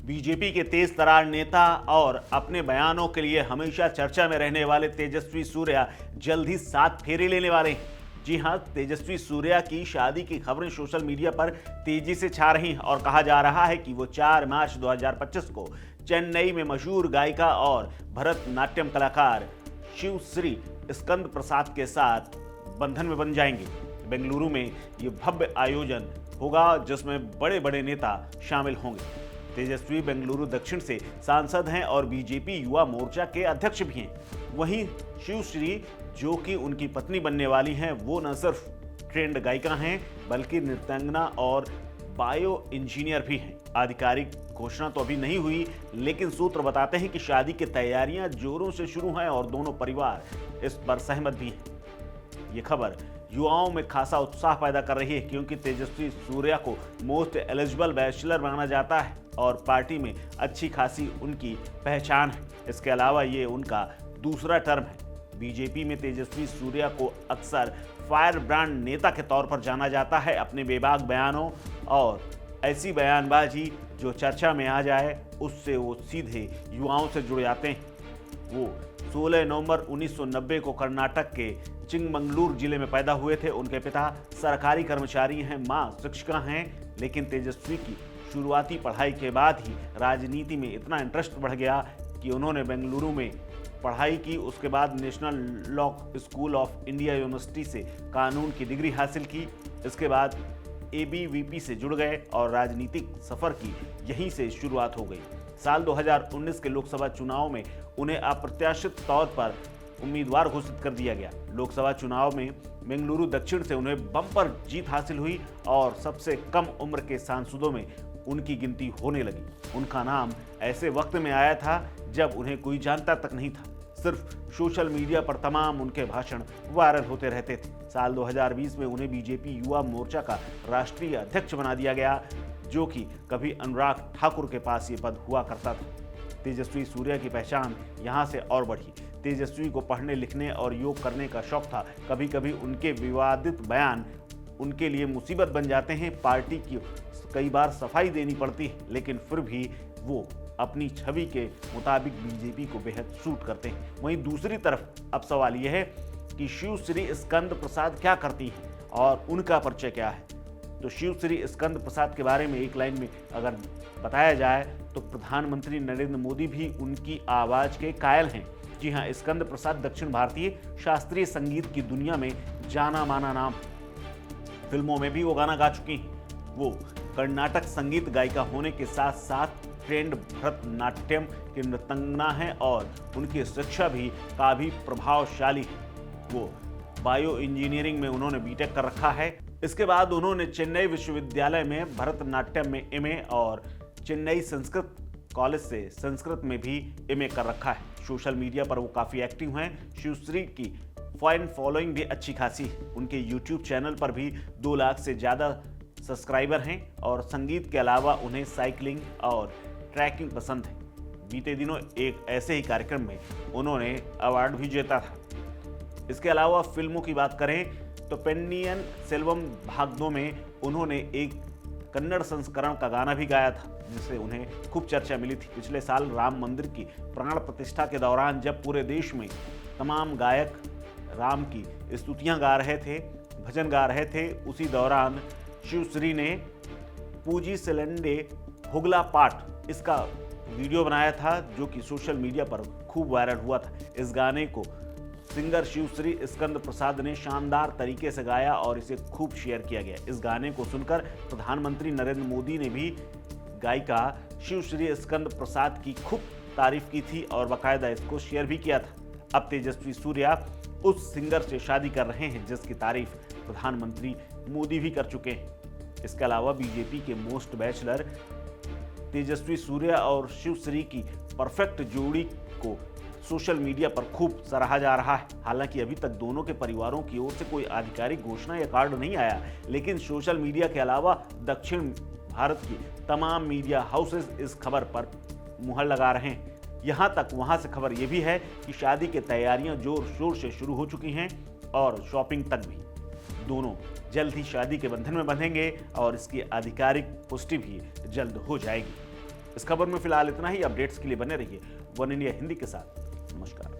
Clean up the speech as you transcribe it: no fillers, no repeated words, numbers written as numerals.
BJP के तेज तर्रार नेता और अपने बयानों के लिए हमेशा चर्चा में रहने वाले तेजस्वी सूर्या जल्द ही 7 फेरे लेने वाले हैं। जी हां, तेजस्वी सूर्या की शादी की खबरें सोशल मीडिया पर तेजी से छा रही हैं और कहा जा रहा है कि वो 4 मार्च 2025 को चेन्नई में मशहूर गायिका और भरतनाट्यम कलाकार शिवश्री स्कंद प्रसाद के साथ बंधन में बन जाएंगे। बेंगलुरु में ये भव्य आयोजन होगा जिसमें बड़े बड़े नेता शामिल होंगे। तेजस्वी बेंगलुरु दक्षिण से सांसद हैं और बीजेपी युवा मोर्चा के अध्यक्ष भी हैं। वहीं शिवश्री, जो कि उनकी पत्नी बनने वाली हैं, वो न सिर्फ ट्रेंड गायिका हैं बल्कि नृत्यांगना और बायो इंजीनियर भी हैं। आधिकारिक घोषणा तो अभी नहीं हुई, लेकिन सूत्र बताते हैं कि शादी की तैयारियां जोरों से शुरू हैं और दोनों परिवार इस पर सहमत भी हैं। ये खबर युवाओं में खासा उत्साह पैदा कर रही है क्योंकि तेजस्वी सूर्या को मोस्ट एलिजिबल बैचलर माना जाता है और पार्टी में अच्छी खासी उनकी पहचान है। इसके अलावा ये उनका दूसरा टर्म है। बीजेपी में तेजस्वी सूर्या को अक्सर फायर ब्रांड नेता के तौर पर जाना जाता है। अपने बेबाक बयानों और ऐसी बयानबाजी जो चर्चा में आ जाए उससे वो सीधे युवाओं से जुड़ जाते हैं। वो 16 नवंबर 1990 को कर्नाटक के चिंगमंगलूर जिले में पैदा हुए थे। उनके पिता सरकारी कर्मचारी हैं, मां शिक्षिका हैं। लेकिन तेजस्वी की शुरुआती पढ़ाई के बाद ही राजनीति में इतना इंटरेस्ट बढ़ गया कि उन्होंने बेंगलुरु में पढ़ाई की। उसके बाद national law school of India university से कानून की डिग्री हासिल की। इसके बाद एबीवीपी से जुड़ गए और राजनीतिक सफर की यहीं से शुरुआत हो गई। साल 2019 के लोकसभा चुनाव में उन्हें अप्रत्याशित तौर पर उम्मीदवार घोषित कर दिया गया। लोकसभा चुनाव में बेंगलुरु दक्षिण से उन्हें बम्पर जीत हासिल हुई और सबसे कम उम्र के सांसदों में उनकी गिनती होने लगी। उनका नाम ऐसे वक्त में आया था जब उन्हें कोई जानता तक नहीं था। सिर्फ सोशल मीडिया पर तमाम उनके भाषण वायरल होते रहते थे। साल 2020 में उन्हें बीजेपी युवा मोर्चा का राष्ट्रीय अध्यक्ष बना दिया गया, जो कि कभी अनुराग ठाकुर के पास ये पद हुआ करता था। तेजस्वी सूर्या की पहचान यहाँ से और बढ़ी। तेजस्वी को पढ़ने लिखने और योग करने का शौक था। कभी कभी उनके विवादित बयान उनके लिए मुसीबत बन जाते हैं। पार्टी की कई बार सफाई देनी पड़ती है, लेकिन फिर भी वो अपनी छवि के मुताबिक बीजेपी को बेहद सूट करते हैं। वहीं दूसरी तरफ अब सवाल यह है कि शिवश्री स्कंद प्रसाद क्या करती हैं और उनका परिचय क्या है। तो शिवश्री स्कंद प्रसाद के बारे में एक लाइन में अगर बताया जाए तो प्रधानमंत्री नरेंद्र मोदी भी उनकी आवाज के कायल हैं। जी हाँ, स्कंद प्रसाद दक्षिण भारतीय शास्त्रीय संगीत की दुनिया में जाना माना नाम। फिल्मों में भी वो गाना गा चुकी हैं। वो कर्नाटक संगीत गायिका होने के साथ साथ ट्रेंड भरतनाट्यम की नृत्यांगना हैं और उनकी शिक्षा भी काफी प्रभावशाली है। वो बायो इंजीनियरिंग में उन्होंने बीटेक कर रखा है। इसके बाद उन्होंने चेन्नई विश्वविद्यालय में भरतनाट्यम में एमए और चेन्नई संस्कृत कॉलेज से संस्कृत में भी एमए कर रखा है। सोशल मीडिया पर वो काफ़ी एक्टिव हैं। शिवश्री की फैन फॉलोइंग भी अच्छी खासी है। उनके यूट्यूब चैनल पर भी 2 लाख से ज़्यादा सब्सक्राइबर हैं और संगीत के अलावा उन्हें साइकिलिंग और ट्रैकिंग पसंद है। बीते दिनों एक ऐसे ही कार्यक्रम में उन्होंने अवार्ड भी जीता था। इसके अलावा फिल्मों की बात करें तो पेन्नियन सेल्वम भाग 2 में उन्होंने एक कन्नड़ संस्करण का गाना भी गाया था, जिससे उन्हें खूब चर्चा मिली थी। पिछले साल राम मंदिर की प्राण प्रतिष्ठा के दौरान जब पूरे देश में तमाम गायक राम की स्तुतियां गा रहे थे, भजन गा रहे थे, उसी दौरान शिवश्री ने पूजी सेलेंडे हुगला पाठ इसका वीडियो बनाया था, जो कि सोशल मीडिया पर खूब वायरल हुआ था। इस गाने को सिंगर शिवश्री स्कंद प्रसाद ने शानदार तरीके से गाया और इसे खूब शेयर किया गया। इस गाने को सुनकर प्रधानमंत्री नरेंद्र मोदी ने भी गायिका शिवश्री स्कंद प्रसाद की खूब तारीफ की थी और बाकायदा इसको शेयर भी किया था। अब तेजस्वी सूर्या उस सिंगर से शादी कर रहे हैं जिसकी तारीफ प्रधानमंत्री मोदी भी कर चुके हैं। इसके अलावा बीजेपी के मोस्ट बैचलर तेजस्वी सूर्या और शिवश्री की परफेक्ट जोड़ी को सोशल मीडिया पर खूब सराहा जा रहा है। हालांकि अभी तक दोनों के परिवारों की ओर से कोई आधिकारिक घोषणा या कार्ड नहीं आया, लेकिन सोशल मीडिया के अलावा दक्षिण भारत की तमाम मीडिया हाउसेस इस खबर पर मुहर लगा रहे हैं। यहाँ तक वहाँ से खबर यह भी है कि शादी की तैयारियां जोर शोर से शुरू हो चुकी हैं और शॉपिंग तक भी। दोनों जल्द ही शादी के बंधन में बंधेंगे और इसकी आधिकारिक पुष्टि भी जल्द हो जाएगी। इस खबर में फिलहाल इतना ही। अपडेट्स के लिए बने रहिए वन इंडिया हिंदी के साथ। नमस्कार।